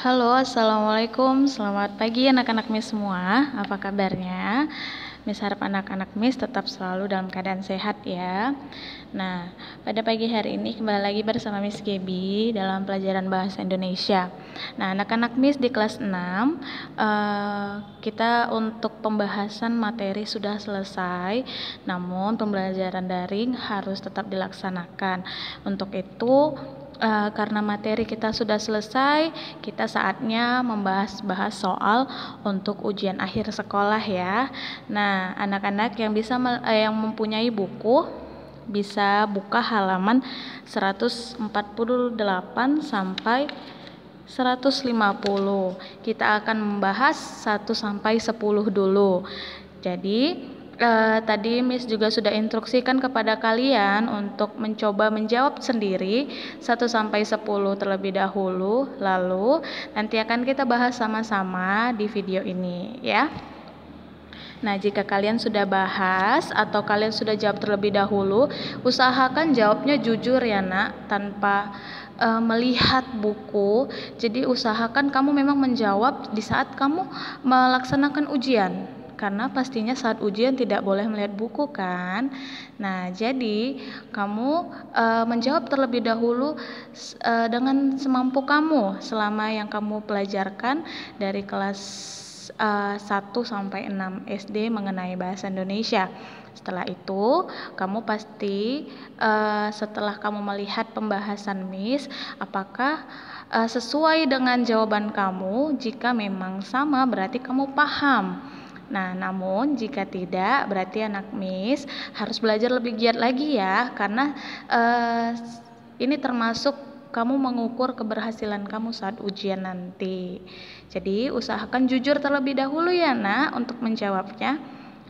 Halo, assalamualaikum. Selamat pagi anak-anak Miss semua. Apa kabarnya? Miss harap anak-anak Miss tetap selalu dalam keadaan sehat ya. Nah, pada pagi hari ini kembali lagi bersama Miss Gaby dalam pelajaran Bahasa Indonesia. Nah, anak-anak Miss di kelas 6, kita untuk pembahasan materi sudah selesai, namun pembelajaran daring harus tetap dilaksanakan. Untuk itu, karena materi kita sudah selesai, kita saatnya membahas soal untuk ujian akhir sekolah ya. Nah, anak-anak yang yang mempunyai buku bisa buka halaman 148 sampai 150. Kita akan membahas 1 sampai 10 dulu. Jadi tadi Miss juga sudah instruksikan kepada kalian untuk mencoba menjawab sendiri 1 sampai 10 terlebih dahulu, lalu nanti akan kita bahas sama-sama di video ini ya. Nah, jika kalian sudah bahas atau kalian sudah jawab terlebih dahulu, usahakan jawabnya jujur ya nak, tanpa melihat buku. Jadi usahakan kamu memang menjawab di saat kamu melaksanakan ujian. Karena pastinya saat ujian tidak boleh melihat buku kan. Nah, jadi kamu menjawab terlebih dahulu dengan semampu kamu selama yang kamu pelajarkan dari kelas 1 sampai 6 SD mengenai bahasa Indonesia. Setelah itu, kamu pasti setelah kamu melihat pembahasan Miss, apakah sesuai dengan jawaban kamu? Jika memang sama, berarti kamu paham. Nah, namun jika tidak, berarti anak Miss harus belajar lebih giat lagi ya, karena ini termasuk kamu mengukur keberhasilan kamu saat ujian nanti. Jadi, usahakan jujur terlebih dahulu ya nak untuk menjawabnya.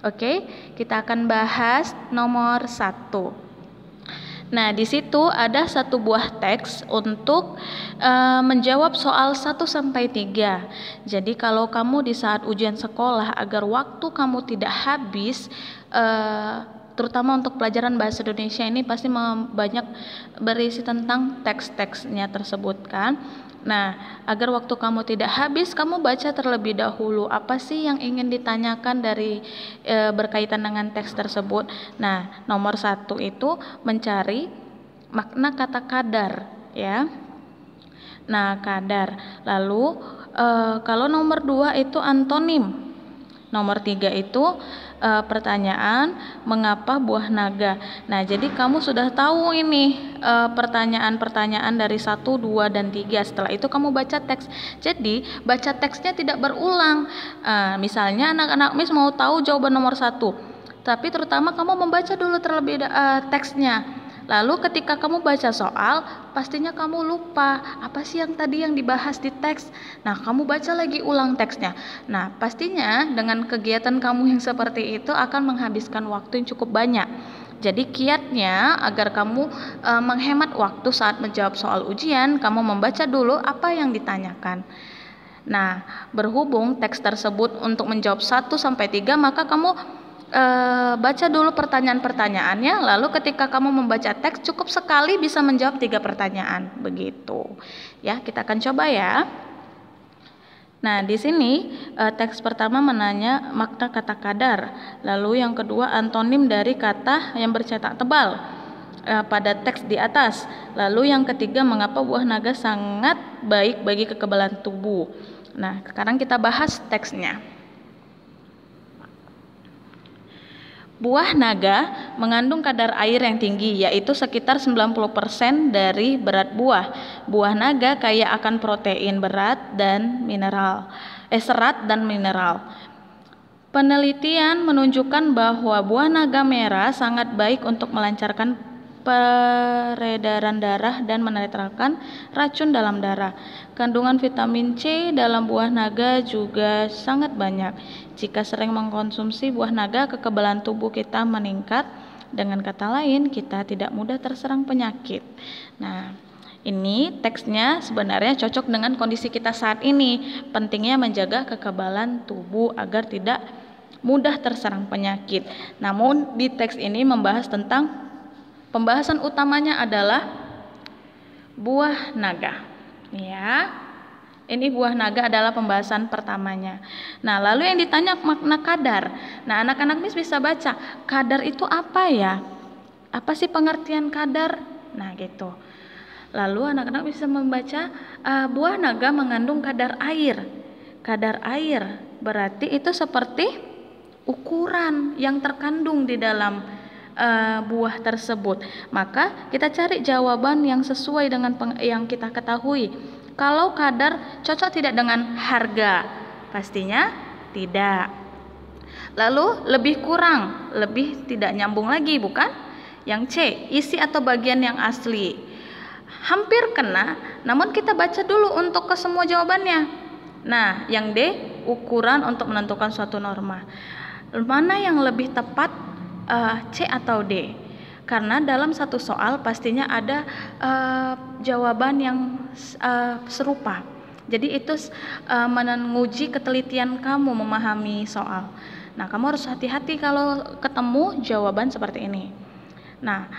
Oke, kita akan bahas nomor 1. Nah, di situ ada satu buah teks untuk menjawab soal 1 sampai 3. Jadi kalau kamu di saat ujian sekolah agar waktu kamu tidak habis, terutama untuk pelajaran bahasa Indonesia ini pasti banyak berisi tentang teks-teksnya tersebut kan. Nah, agar waktu kamu tidak habis, kamu baca terlebih dahulu apa sih yang ingin ditanyakan dari berkaitan dengan teks tersebut. Nah, nomor 1 itu mencari makna kata kadar ya. Nah, kadar. Lalu kalau nomor 2 itu antonim. Nomor 3 itu pertanyaan mengapa buah naga. Nah, jadi kamu sudah tahu ini pertanyaan-pertanyaan dari 1, 2, dan 3. Setelah itu kamu baca teks. Jadi baca teksnya tidak berulang. Misalnya anak-anak Miss mau tahu jawaban nomor 1, tapi terutama kamu membaca dulu terlebih teksnya. Lalu ketika kamu baca soal, pastinya kamu lupa apa sih yang tadi yang dibahas di teks. Nah, kamu baca lagi ulang teksnya. Nah, pastinya dengan kegiatan kamu yang seperti itu akan menghabiskan waktu yang cukup banyak. Jadi kiatnya agar kamu menghemat waktu saat menjawab soal ujian, kamu membaca dulu apa yang ditanyakan. Nah, berhubung teks tersebut untuk menjawab 1 sampai 3, maka kamu baca dulu pertanyaan-pertanyaannya, lalu ketika kamu membaca teks cukup sekali bisa menjawab 3 pertanyaan begitu. Ya, kita akan coba ya. Nah, di sini teks pertama menanya makna kata kadar, lalu yang kedua antonim dari kata yang bercetak tebal pada teks di atas, lalu yang ketiga mengapa buah naga sangat baik bagi kekebalan tubuh. Nah, sekarang kita bahas teksnya. Buah naga mengandung kadar air yang tinggi, yaitu sekitar 90% dari berat buah. Buah naga kaya akan protein serat dan mineral. Penelitian menunjukkan bahwa buah naga merah sangat baik untuk melancarkan peredaran darah dan menetralkan racun dalam darah. Kandungan vitamin C dalam buah naga juga sangat banyak. Jika sering mengkonsumsi buah naga, kekebalan tubuh kita meningkat. Dengan kata lain, kita tidak mudah terserang penyakit. Nah, ini teksnya sebenarnya cocok dengan kondisi kita saat ini. Pentingnya menjaga kekebalan tubuh agar tidak mudah terserang penyakit. Namun di teks ini membahas tentang pembahasan utamanya adalah buah naga. Ya. Ini buah naga adalah pembahasan pertamanya. Nah, lalu yang ditanya makna kadar. Nah, anak-anak Miss bisa baca, kadar itu apa ya? Apa sih pengertian kadar? Nah, gitu. Lalu anak-anak bisa membaca buah naga mengandung kadar air. Kadar air berarti itu seperti ukuran yang terkandung di dalam buah tersebut. Maka kita cari jawaban yang sesuai dengan yang kita ketahui. Kalau kadar cocok tidak dengan harga? Pastinya tidak. Lalu lebih kurang, lebih tidak nyambung lagi, bukan? Yang C, isi atau bagian yang asli. Hampir kena, namun kita baca dulu untuk ke semua jawabannya. Nah, yang D, ukuran untuk menentukan suatu norma. Mana yang lebih tepat, C atau D? Karena dalam satu soal pastinya ada jawaban yang serupa. Jadi itu menguji ketelitian kamu memahami soal. Nah, kamu harus hati-hati kalau ketemu jawaban seperti ini. Nah,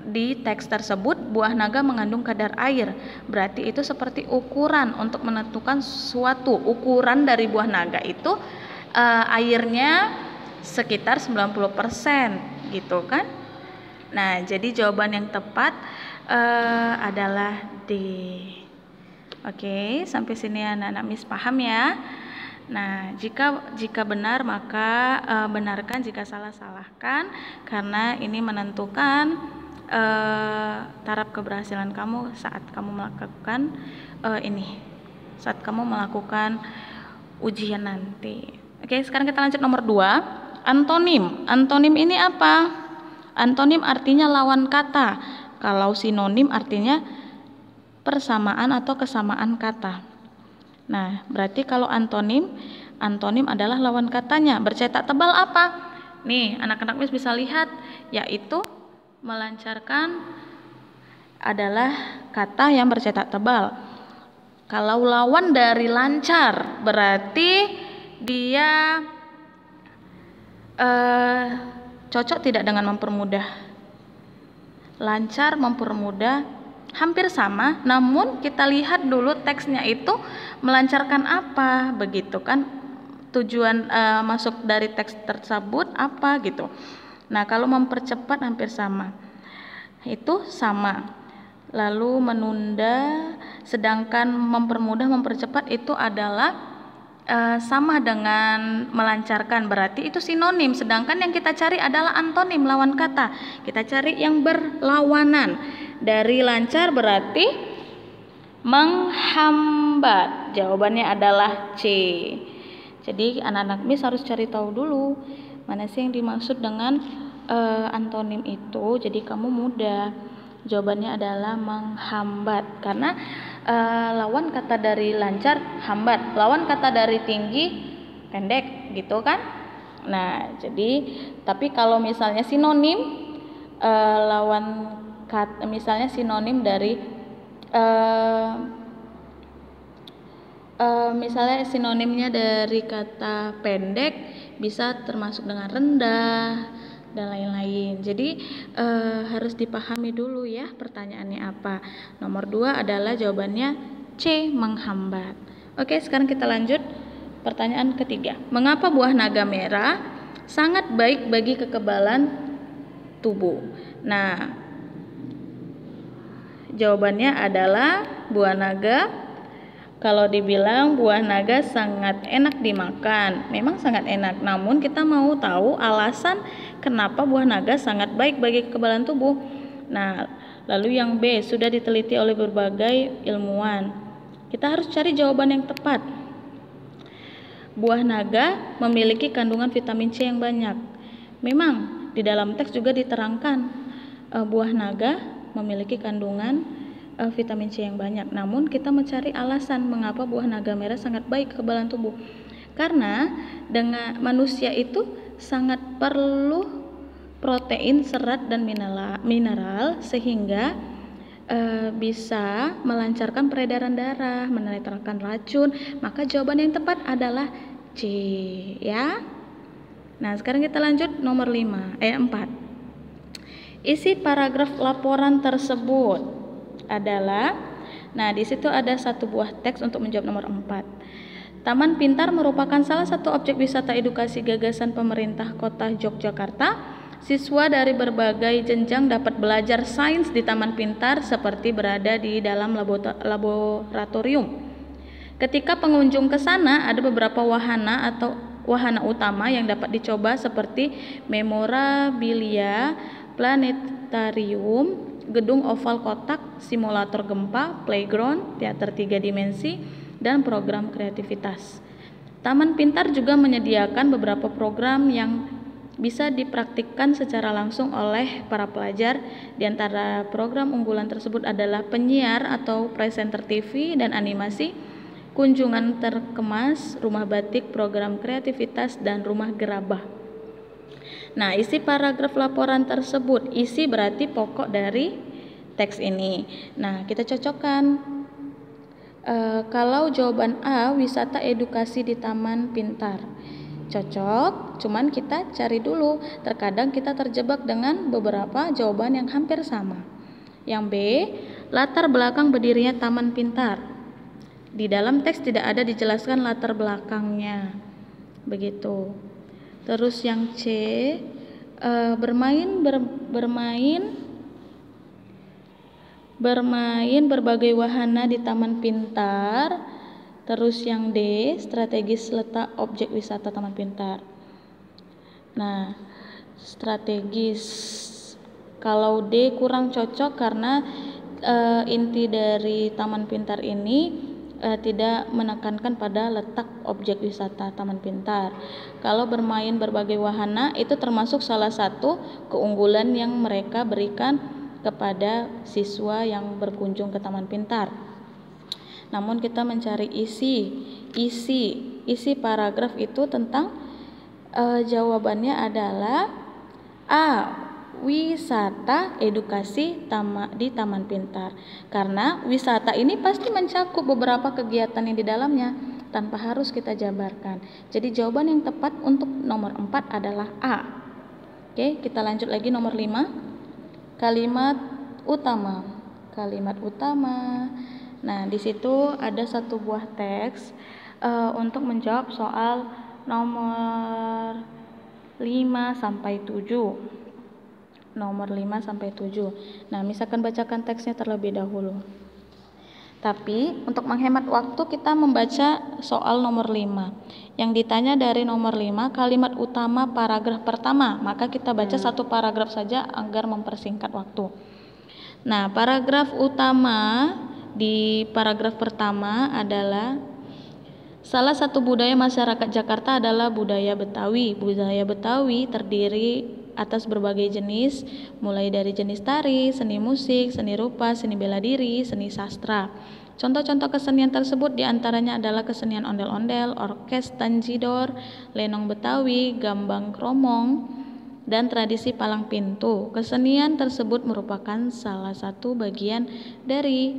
di teks tersebut buah naga mengandung kadar air. Berarti itu seperti ukuran untuk menentukan suatu ukuran dari buah naga itu airnya sekitar 90% gitu kan? Nah, jadi jawaban yang tepat adalah D. Oke, sampai sini anak-anak Miss paham ya. Nah, jika benar maka benarkan, jika salah salahkan, karena ini menentukan taraf keberhasilan kamu saat kamu melakukan saat kamu melakukan ujian nanti. Oke, sekarang kita lanjut nomor 2, antonim. Antonim ini apa? Antonim artinya lawan kata. Kalau sinonim artinya persamaan atau kesamaan kata. Nah, berarti kalau antonim adalah lawan katanya. Bercetak tebal apa? Nih, anak-anak Miss bisa lihat, yaitu melancarkan adalah kata yang bercetak tebal. Kalau lawan dari lancar, berarti dia cocok tidak dengan mempermudah? Lancar, mempermudah, hampir sama, namun kita lihat dulu teksnya itu melancarkan apa, begitu kan? Tujuan masuk dari teks tersebut apa gitu. Nah, kalau mempercepat hampir sama, itu sama. Lalu menunda, sedangkan mempermudah, mempercepat itu adalah sama dengan melancarkan, berarti itu sinonim. Sedangkan yang kita cari adalah antonim, lawan kata. Kita cari yang berlawanan. Dari lancar berarti menghambat. Jawabannya adalah C. Jadi anak-anak Miss harus cari tahu dulu mana sih yang dimaksud dengan antonim itu. Jadi kamu mudah. Jawabannya adalah menghambat, karena lawan kata dari lancar hambat, lawan kata dari tinggi pendek, gitu kan? Nah, jadi tapi kalau misalnya sinonim lawan kata, misalnya sinonim dari misalnya sinonimnya dari kata pendek bisa termasuk dengan rendah dan lain-lain. Jadi harus dipahami dulu ya pertanyaannya apa. Nomor 2 adalah jawabannya C, menghambat. Oke, sekarang kita lanjut pertanyaan ketiga. Mengapa buah naga merah sangat baik bagi kekebalan tubuh? Nah, jawabannya adalah buah naga, kalau dibilang buah naga sangat enak dimakan, memang sangat enak. Namun kita mau tahu alasan kenapa buah naga sangat baik bagi kekebalan tubuh. Nah, lalu yang B, sudah diteliti oleh berbagai ilmuwan. Kita harus cari jawaban yang tepat. Buah naga memiliki kandungan vitamin C yang banyak. Memang di dalam teks juga diterangkan buah naga memiliki kandungan vitamin C yang banyak. Namun kita mencari alasan mengapa buah naga merah sangat baik kekebalan tubuh. Karena dengan manusia itu sangat perlu protein, serat dan mineral sehingga bisa melancarkan peredaran darah, menetralkan racun. Maka jawaban yang tepat adalah C, ya. Nah, sekarang kita lanjut nomor 4. Isi paragraf laporan tersebut adalah, Nah, di situ ada satu buah teks untuk menjawab nomor 4. Taman Pintar merupakan salah satu objek wisata edukasi gagasan pemerintah Kota Yogyakarta. Siswa dari berbagai jenjang dapat belajar sains di Taman Pintar seperti berada di dalam laboratorium. Ketika pengunjung ke sana, ada beberapa wahana atau wahana utama yang dapat dicoba seperti memorabilia, planetarium, gedung oval kotak, simulator gempa, playground, teater 3 dimensi, dan program kreativitas. Taman Pintar juga menyediakan beberapa program yang bisa dipraktikkan secara langsung oleh para pelajar. Di antara program unggulan tersebut adalah penyiar atau presenter TV dan animasi, kunjungan terkemas, rumah batik, program kreativitas, dan rumah gerabah. Nah, isi paragraf laporan tersebut, isi berarti pokok dari teks ini. Nah, kita cocokkan. Kalau jawaban A, wisata edukasi di Taman Pintar, cocok, cuman kita cari dulu. Terkadang kita terjebak dengan beberapa jawaban yang hampir sama. Yang B, latar belakang berdirinya Taman Pintar. Di dalam teks tidak ada dijelaskan latar belakangnya. Begitu. Terus yang C, bermain berbagai wahana di Taman Pintar. Terus yang D, strategis letak objek wisata Taman Pintar. Nah, strategis, kalau D kurang cocok karena inti dari Taman Pintar ini tidak menekankan pada letak objek wisata Taman Pintar. Kalau bermain berbagai wahana itu termasuk salah satu keunggulan yang mereka berikan kepada siswa yang berkunjung ke Taman Pintar. Namun kita mencari isi paragraf itu tentang jawabannya adalah A, wisata edukasi di Taman Pintar. Karena wisata ini pasti mencakup beberapa kegiatan yang di dalamnya tanpa harus kita jabarkan. Jadi jawaban yang tepat untuk nomor 4 adalah A. Oke, kita lanjut lagi nomor 5. Kalimat utama. Nah, di situ ada satu buah teks untuk menjawab soal nomor 5 sampai 7. Nah, misalkan bacakan teksnya terlebih dahulu. Tapi untuk menghemat waktu kita membaca soal nomor 5. Yang ditanya dari nomor 5, kalimat utama paragraf pertama. Maka kita baca satu paragraf saja agar mempersingkat waktu. Nah, paragraf utama di paragraf pertama adalah salah satu budaya masyarakat Jakarta adalah budaya Betawi. Budaya Betawi terdiri atas berbagai jenis, mulai dari jenis tari, seni musik, seni rupa, seni bela diri, seni sastra. Contoh-contoh kesenian tersebut diantaranya adalah kesenian ondel-ondel, orkes tanjidor, lenong Betawi, gambang kromong, dan tradisi palang pintu. Kesenian tersebut merupakan salah satu bagian dari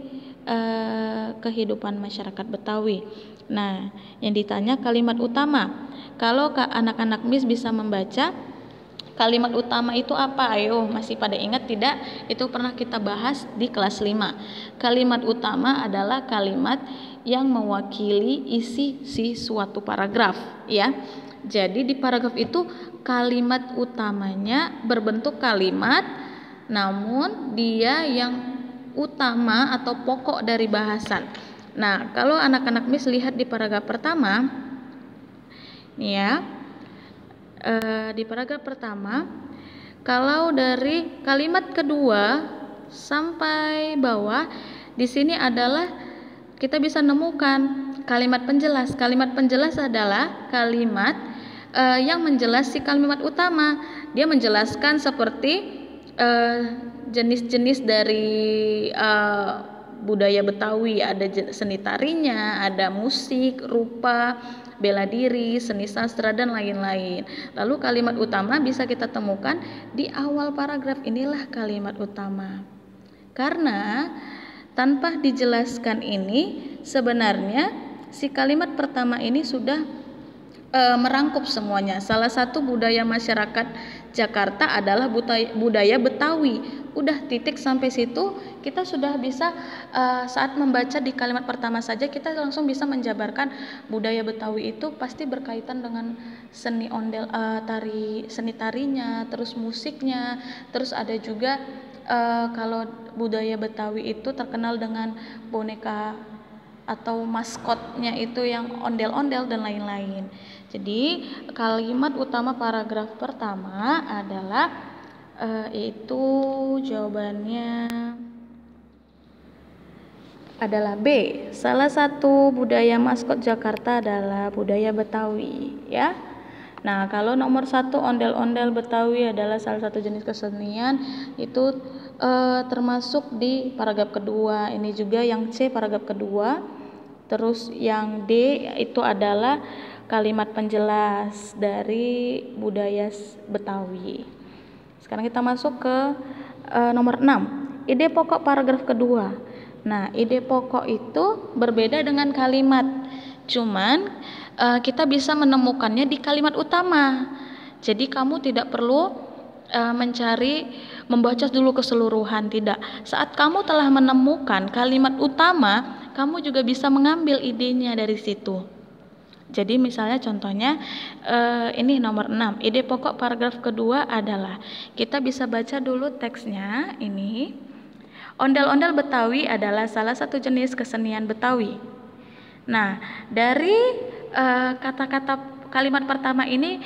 kehidupan masyarakat Betawi. Nah, yang ditanya kalimat utama. Kalau anak-anak Miss bisa membaca kalimat utama itu apa? Ayo, masih pada ingat tidak? Itu pernah kita bahas di kelas 5. Kalimat utama adalah kalimat yang mewakili isi suatu paragraf, ya. Jadi di paragraf itu kalimat utamanya berbentuk kalimat, namun dia yang utama atau pokok dari bahasan. Nah, kalau anak-anak Miss lihat di paragraf pertama, nih ya. Di paragraf pertama, kalau dari kalimat kedua sampai bawah, di sini adalah kita bisa nemukan kalimat penjelas. Kalimat penjelas adalah kalimat yang menjelasi kalimat utama. Dia menjelaskan seperti jenis-jenis dari budaya Betawi, ada seni tarinya, ada musik, rupa, bela diri, seni sastra, dan lain-lain. Lalu kalimat utama bisa kita temukan di awal paragraf. Inilah kalimat utama. Karena tanpa dijelaskan ini, sebenarnya si kalimat pertama ini sudah merangkup semuanya. Salah satu budaya masyarakat Jakarta adalah budaya Betawi. Udah titik sampai situ kita sudah bisa saat membaca di kalimat pertama saja kita langsung bisa menjabarkan budaya Betawi itu pasti berkaitan dengan seni ondel seni tarinya, terus musiknya, terus ada juga kalau budaya Betawi itu terkenal dengan boneka atau maskotnya itu yang ondel-ondel dan lain-lain. Jadi kalimat utama paragraf pertama adalah yaitu jawabannya adalah B. Salah satu budaya maskot Jakarta adalah budaya Betawi, ya. Nah, kalau nomor 1 ondel-ondel Betawi adalah salah satu jenis kesenian, itu termasuk di paragraf kedua. Ini juga yang C paragraf kedua. Terus yang D itu adalah kalimat penjelas dari budaya Betawi. Sekarang kita masuk ke nomor 6. Ide pokok paragraf kedua. Nah, ide pokok itu berbeda dengan kalimat. Cuman kita bisa menemukannya di kalimat utama. Jadi kamu tidak perlu membaca dulu keseluruhan, tidak. Saat kamu telah menemukan kalimat utama, kamu juga bisa mengambil idenya dari situ. Jadi misalnya contohnya ini nomor 6. Ide pokok paragraf kedua adalah kita bisa baca dulu teksnya ini. Ondel-ondel Betawi adalah salah satu jenis kesenian Betawi. Nah, dari kata-kata kalimat pertama ini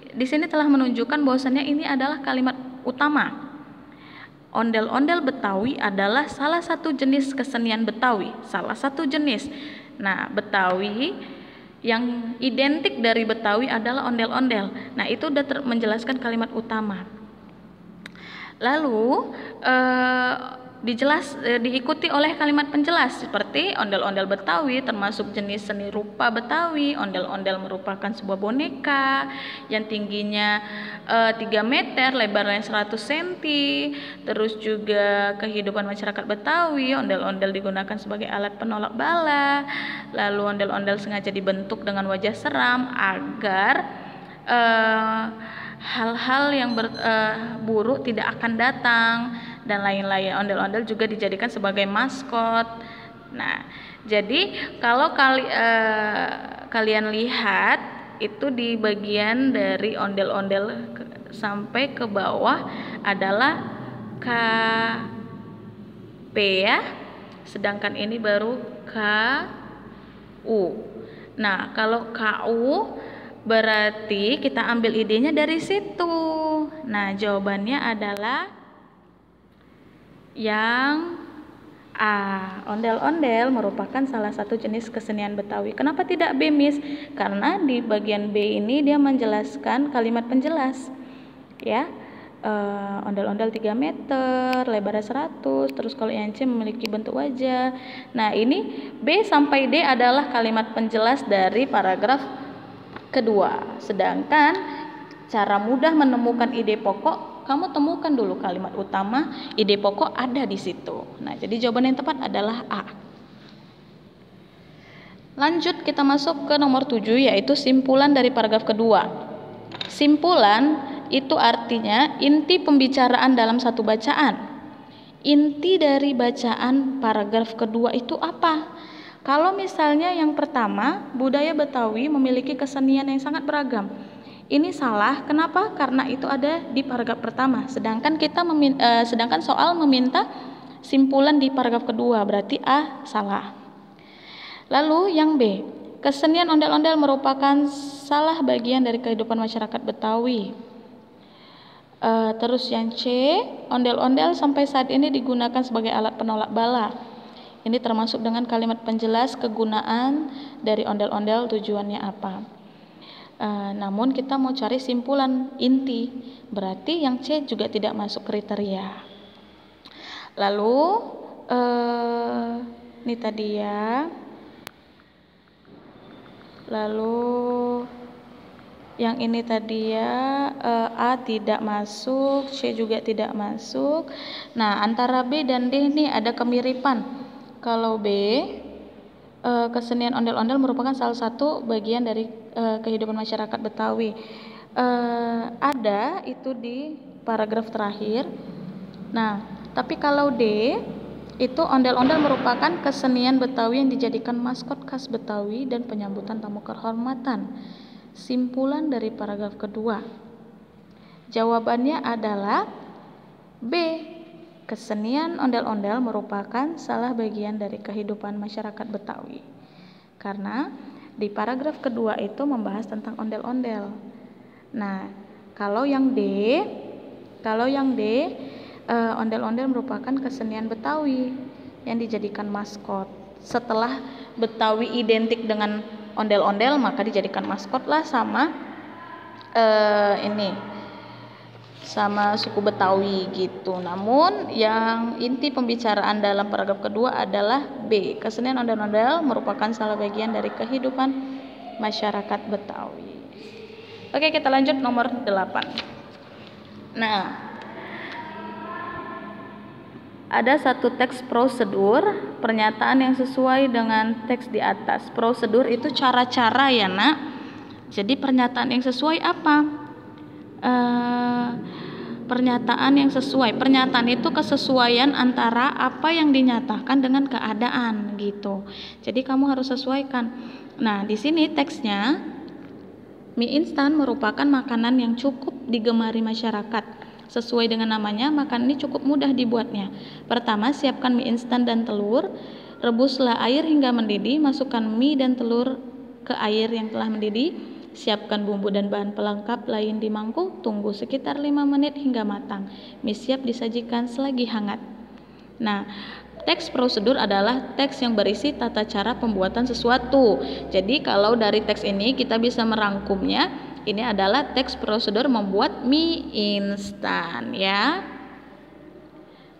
di sini telah menunjukkan bahwasannya ini adalah kalimat utama. Ondel-ondel Betawi adalah salah satu jenis kesenian Betawi, salah satu jenis. Nah, Betawi yang identik dari Betawi adalah ondel-ondel. Nah, itu sudah menjelaskan kalimat utama. Lalu diikuti oleh kalimat penjelas seperti ondel-ondel Betawi termasuk jenis seni rupa Betawi. Ondel-ondel merupakan sebuah boneka yang tingginya 3 meter, lebarnya 100 cm. Terus juga kehidupan masyarakat Betawi, ondel-ondel digunakan sebagai alat penolak bala. Lalu ondel-ondel sengaja dibentuk dengan wajah seram agar hal-hal yang buruk tidak akan datang dan lain-lain. Ondel-ondel juga dijadikan sebagai maskot. Nah, jadi kalau kalian lihat itu di bagian dari ondel-ondel sampai ke bawah adalah KP ya. Sedangkan ini baru KU. Nah, kalau KU berarti kita ambil idenya dari situ. Nah, jawabannya adalah yang A. Ondel-ondel merupakan salah satu jenis kesenian Betawi. Kenapa tidak B, Miss? Karena di bagian B ini dia menjelaskan kalimat penjelas. Ya. Ondel-ondel 3 meter, lebarnya 100, terus kalau yang C memiliki bentuk wajah. Nah, ini B sampai D adalah kalimat penjelas dari paragraf kedua. Sedangkan cara mudah menemukan ide pokok, kamu temukan dulu kalimat utama, ide pokok ada di situ. Nah, jadi jawaban yang tepat adalah A. Lanjut kita masuk ke nomor 7, yaitu simpulan dari paragraf kedua. Simpulan itu artinya inti pembicaraan dalam satu bacaan. Inti dari bacaan paragraf kedua itu apa? Kalau misalnya yang pertama, budaya Betawi memiliki kesenian yang sangat beragam. Ini salah, kenapa? Karena itu ada di paragraf pertama. Sedangkan sedangkan soal meminta simpulan di paragraf kedua, berarti A salah. Lalu yang B, kesenian ondel-ondel merupakan salah bagian dari kehidupan masyarakat Betawi. Terus yang C, ondel-ondel sampai saat ini digunakan sebagai alat penolak bala. Ini termasuk dengan kalimat penjelas kegunaan dari ondel-ondel, tujuannya apa. Namun kita mau cari simpulan inti, berarti yang C juga tidak masuk kriteria. Lalu ini tadi ya. Lalu yang ini tadi ya, A tidak masuk, C juga tidak masuk. Nah, antara B dan D ini ada kemiripan. Kalau B, kesenian ondel-ondel merupakan salah satu bagian dari kehidupan masyarakat Betawi. Ada itu di paragraf terakhir. Nah, Tapi kalau D itu ondel-ondel merupakan kesenian Betawi yang dijadikan maskot khas Betawi dan penyambutan tamu kehormatan. Simpulan dari paragraf kedua. Jawabannya adalah B. Kesenian ondel-ondel merupakan salah bagian dari kehidupan masyarakat Betawi. Karena di paragraf kedua itu membahas tentang ondel-ondel. Nah, kalau yang D, ondel-ondel merupakan kesenian Betawi yang dijadikan maskot. Setelah Betawi identik dengan ondel-ondel, maka dijadikan maskot lah sama sama suku Betawi gitu. Namun yang inti pembicaraan dalam paragraf kedua adalah B. Kesenian ondel-ondel merupakan salah bagian dari kehidupan masyarakat Betawi. Oke, kita lanjut nomor 8. Nah, ada satu teks prosedur pernyataan yang sesuai dengan teks di atas. Prosedur itu cara-cara ya nak. Jadi pernyataan yang sesuai apa? Pernyataan yang sesuai. Pernyataan itu kesesuaian antara apa yang dinyatakan dengan keadaan gitu. Jadi kamu harus sesuaikan. Nah, di sini teksnya, mie instan merupakan makanan yang cukup digemari masyarakat. Sesuai dengan namanya, makanan ini cukup mudah dibuatnya. Pertama, siapkan mie instan dan telur. Rebuslah air hingga mendidih. Masukkan mie dan telur ke air yang telah mendidih. Siapkan bumbu dan bahan pelengkap lain di mangkuk. Tunggu sekitar 5 menit hingga matang. Mie siap disajikan selagi hangat. Nah, teks prosedur adalah teks yang berisi tata cara pembuatan sesuatu. Jadi kalau dari teks ini kita bisa merangkumnya. Ini adalah teks prosedur membuat mie instan ya.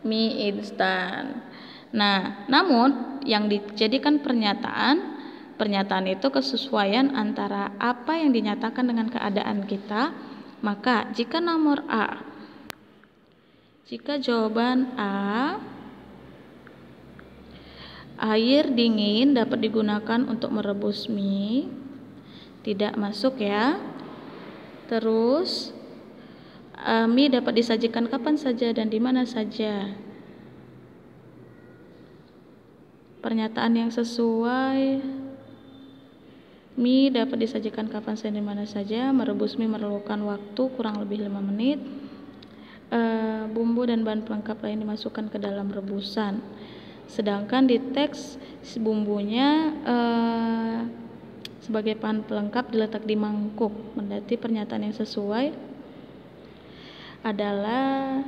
Mie instan. Nah, namun yang dijadikan pernyataan itu kesesuaian antara apa yang dinyatakan dengan keadaan kita. Maka jika jawaban A, air dingin dapat digunakan untuk merebus mie, tidak masuk ya. Terus mie dapat disajikan kapan saja dan di mana saja. Pernyataan yang sesuai, mie dapat disajikan kapan saja dan di mana saja. Merebus mie memerlukan waktu kurang lebih 5 menit. Bumbu dan bahan pelengkap lain dimasukkan ke dalam rebusan. Sedangkan di teks bumbunya sebagai bahan pelengkap diletak di mangkuk. Berarti pernyataan yang sesuai adalah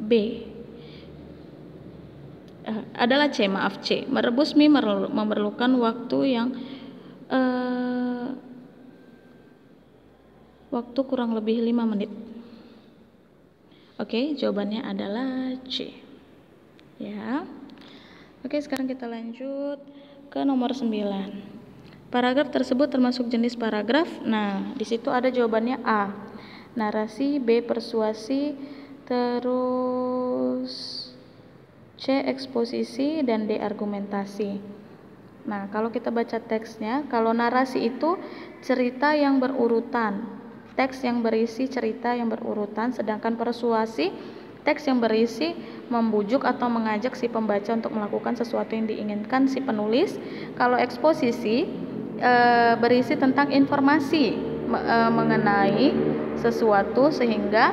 B. Adalah C. Merebus mie memerlukan waktu yang waktu kurang lebih 5 menit. Oke, jawabannya adalah C. Ya. Oke, sekarang kita lanjut ke nomor 9. Paragraf tersebut termasuk jenis paragraf. Nah, di situ ada jawabannya A. Narasi, B. Persuasi, terus C. Eksposisi, dan D. Argumentasi. Nah, kalau kita baca teksnya, kalau narasi itu cerita yang berurutan, teks yang berisi cerita yang berurutan, sedangkan persuasi teks yang berisi membujuk atau mengajak si pembaca untuk melakukan sesuatu yang diinginkan si penulis. Kalau eksposisi berisi tentang informasi mengenai sesuatu sehingga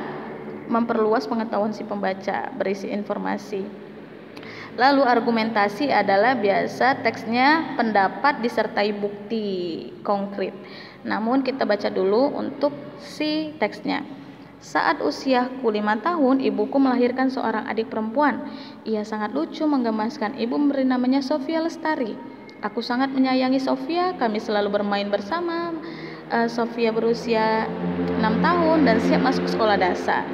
memperluas pengetahuan si pembaca, berisi informasi. Lalu argumentasi adalah biasa teksnya pendapat disertai bukti konkret. Namun kita baca dulu untuk si teksnya. Saat usiaku 5 tahun, ibuku melahirkan seorang adik perempuan. Ia sangat lucu, menggemaskan. Ibu memberi namanya Sofia Lestari. Aku sangat menyayangi Sofia, kami selalu bermain bersama. Sofia berusia 6 tahun dan siap masuk sekolah dasar.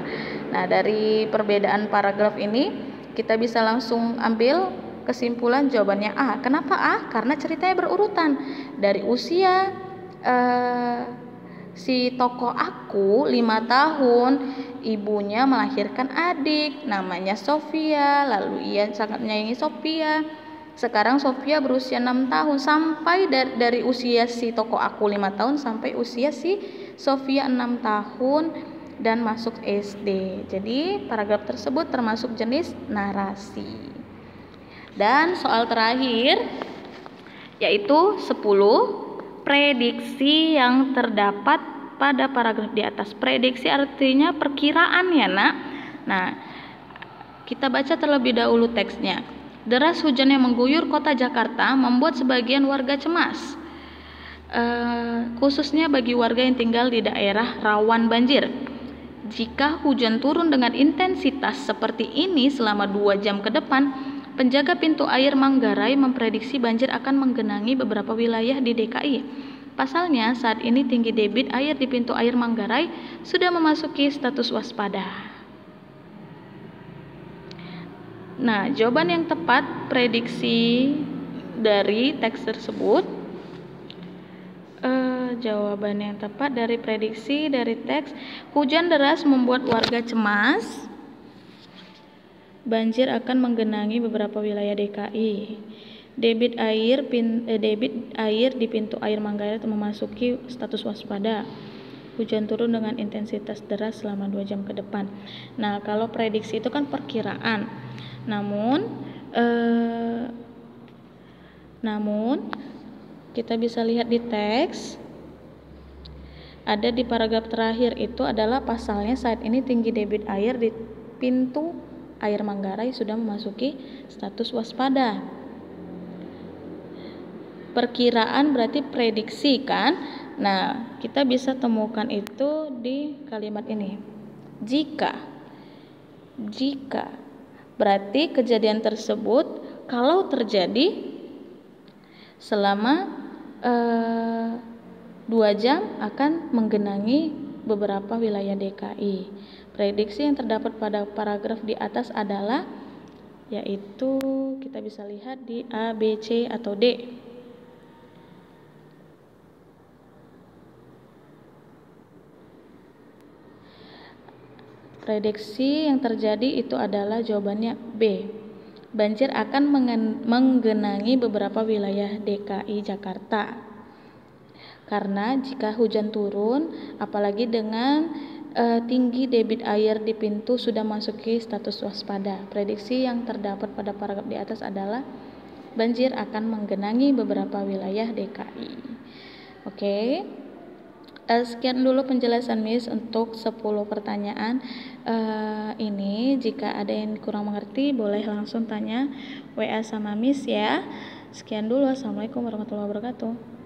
Nah, dari perbedaan paragraf ini, kita bisa langsung ambil kesimpulan jawabannya A. Kenapa A? Karena ceritanya berurutan. Dari usia si tokoh aku 5 tahun, ibunya melahirkan adik namanya Sofia, lalu ia sangat menyayangi Sofia. Sekarang Sofia berusia 6 tahun, sampai dari usia si tokoh aku 5 tahun sampai usia si Sofia 6 tahun, dan masuk SD. Jadi paragraf tersebut termasuk jenis narasi. Dan soal terakhir yaitu 10 prediksi yang terdapat pada paragraf di atas. Prediksi artinya perkiraan ya nak. Nah, kita baca terlebih dahulu teksnya. Deras hujan yang mengguyur kota Jakarta membuat sebagian warga cemas, khususnya bagi warga yang tinggal di daerah rawan banjir. Jika hujan turun dengan intensitas seperti ini selama 2 jam ke depan, penjaga pintu air Manggarai memprediksi banjir akan menggenangi beberapa wilayah di DKI. Pasalnya, saat ini tinggi debit air di pintu air Manggarai sudah memasuki status waspada. Nah, jawaban yang tepat prediksi dari teks tersebut, jawaban yang tepat dari prediksi dari teks, hujan deras membuat warga cemas, banjir akan menggenangi beberapa wilayah DKI. Debit air di pintu air Manggarai memasuki status waspada. Hujan turun dengan intensitas deras selama 2 jam ke depan. Nah, kalau prediksi itu kan perkiraan. Namun kita bisa lihat di teks, ada di paragraf terakhir itu adalah pasalnya saat ini tinggi debit air di pintu air Manggarai sudah memasuki status waspada. Perkiraan berarti prediksi kan? Nah, kita bisa temukan itu di kalimat ini. Jika berarti kejadian tersebut kalau terjadi selama 2 jam akan menggenangi beberapa wilayah DKI. Prediksi yang terdapat pada paragraf di atas adalah, yaitu kita bisa lihat di A, B, C, atau D. Prediksi yang terjadi itu adalah jawabannya B. Banjir akan menggenangi beberapa wilayah DKI Jakarta. Karena jika hujan turun, apalagi dengan tinggi debit air di pintu sudah masuki status waspada. Prediksi yang terdapat pada paragraf di atas adalah banjir akan menggenangi beberapa wilayah DKI. Oke. Sekian dulu penjelasan Miss untuk 10 pertanyaan ini. Jika ada yang kurang mengerti boleh langsung tanya WA sama Miss ya. Sekian dulu. Assalamualaikum warahmatullahi wabarakatuh.